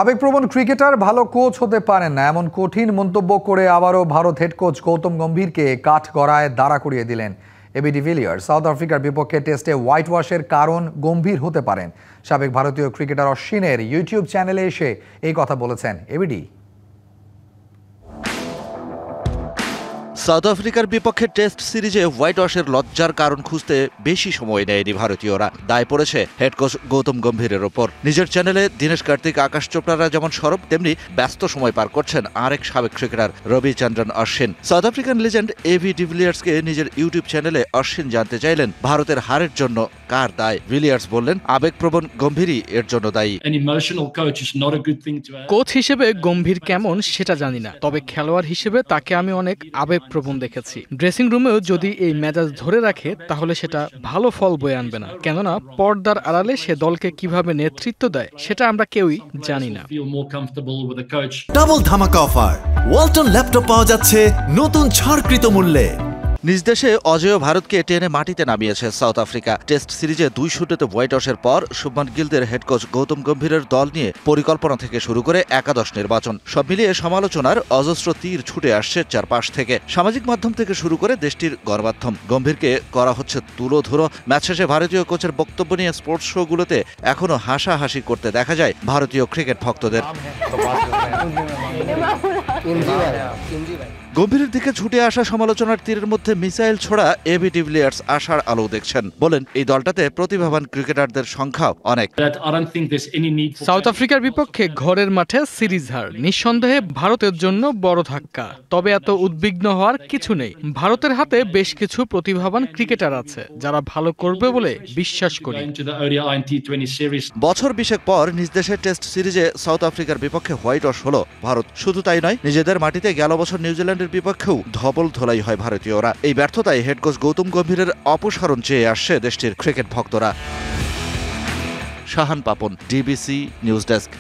আবেগপ্রবণ ক্রিকেটার ভালো কোচ হতে পারেন না, এমন কঠিন মন্তব্য করে আবারও ভারত হেড কোচ গৌতম গম্ভীরকে কাঠগড়ায় দাঁড়া করিয়ে দিলেন এবি ডিভিলিয়ার্স। সাউথ আফ্রিকার বিপক্ষে টেস্টে হোয়াইট ওয়াশের কারণ গম্ভীর হতে পারেন। সাবেক ভারতীয় ক্রিকেটার অশ্বিনের ইউটিউব চ্যানেলে এসে এই কথা বলেছেন এবিডি। সাউথ আফ্রিকার বিপক্ষে টেস্ট সিরিজে হোয়াইট ওয়াশের লজ্জার কারণ খুঁজতে বেশি সময় নেয়নি ভারতীয়রা। দায় পড়েছে হেড কোচ গৌতম গম্ভীরের ওপর। নিজের চ্যানেলে দীনেশ কার্তিক, আকাশ চোপড়ারা যেমন সরব, তেমনি ব্যস্ত সময় পার করছেন আরেক সাবেক cricketer Ravichandran Ashwin. South African legend AB ডিভিলিয়ার্সকে নিজের ইউটিউব চ্যানেলে অশ্বিন জানতে চাইলেন ভারতের হারের জন্য কার দায়। ভিলিয়ার্স বললেন আবেগপ্রবণ গম্ভীরই এর জন্য দায়ী। কোচ হিসেবে গম্ভীর কেমন সেটা জানি না, তবে খেলোয়াড় হিসেবে তাকে আমি অনেক আবেগপ্রবণ দেখেছি। ড্রেসিং রুমেও যদি এই মেজাজ ধরে রাখে তাহলে সেটা ভালো ফল বয়ে আনবে না, কেননা পর্দার আড়ালে সে দলকে কিভাবে নেতৃত্ব দেয় সেটা আমরা কেউই জানি না। ডাবল ধামাকা অফার, ওয়ালটন ল্যাপটপ পাওয়া যাচ্ছে নতুন ছাড়কৃত মূল্যে। নিজ দেশে অজেয় ভারতকে টেনে মাটিতে নামিয়েছে সাউথ আফ্রিকা। টেস্ট সিরিজে 2-0 হোয়াইট ওয়াশের পর শুভমান গিলদের হেড কোচ গৌতম গম্ভীরের দল নিয়ে পরিকল্পনা থেকে শুরু করে একাদশ নির্বাচন, সব মিলিয়ে সমালোচনার অজস্র তীর ছুটে আসছে চারপাশ থেকে। সামাজিক মাধ্যম থেকে শুরু করে দেশটির গণমাধ্যম গম্ভীরকে করা হচ্ছে তুলোধুলো। ম্যাচ শেষে ভারতীয় কোচের বক্তব্য নিয়ে স্পোর্টস শোগুলোতে এখনো হাসাহাসি করতে দেখা যায় ভারতীয় ক্রিকেট ভক্তদের। গম্ভীরের দিকে ছুটে আসা সমালোচনার তীরের মধ্যে মিসাইল ছোড়া এবি ডিভিলিয়ার্স আশার আলো দেখছেন। বলেন এই দলটাতে প্রতিভাবান ক্রিকেটারদের সংখ্যাও অনেক। সাউথ আফ্রিকার বিপক্ষে ঘরের মাঠে সিরিজ হার নিঃসন্দেহে ভারতের জন্য বড় ধাক্কা, তবে এত উদ্বিগ্ন হওয়ার কিছু নেই। ভারতের হাতে বেশ কিছু প্রতিভাবান ক্রিকেটার আছে যারা ভালো করবে বলে বিশ্বাস করি। বছর 20 পর নিজ দেশের টেস্ট সিরিজে সাউথ আফ্রিকার বিপক্ষে হোয়াইট ওয়াশ হলো ভারত। শুধু তাই নয়, নিজেদের মাটিতে গেল বছর নিউজিল্যান্ডের বিপক্ষেও ধবল ধোলাই হয় ভারতীয়রা। এই ব্যর্থতায় হেড কোচ গৌতম গম্ভীরের অপসারণ চেয়ে আসছে দেশটির ক্রিকেট ভক্তরা। Shahan Papon, DBC news desk.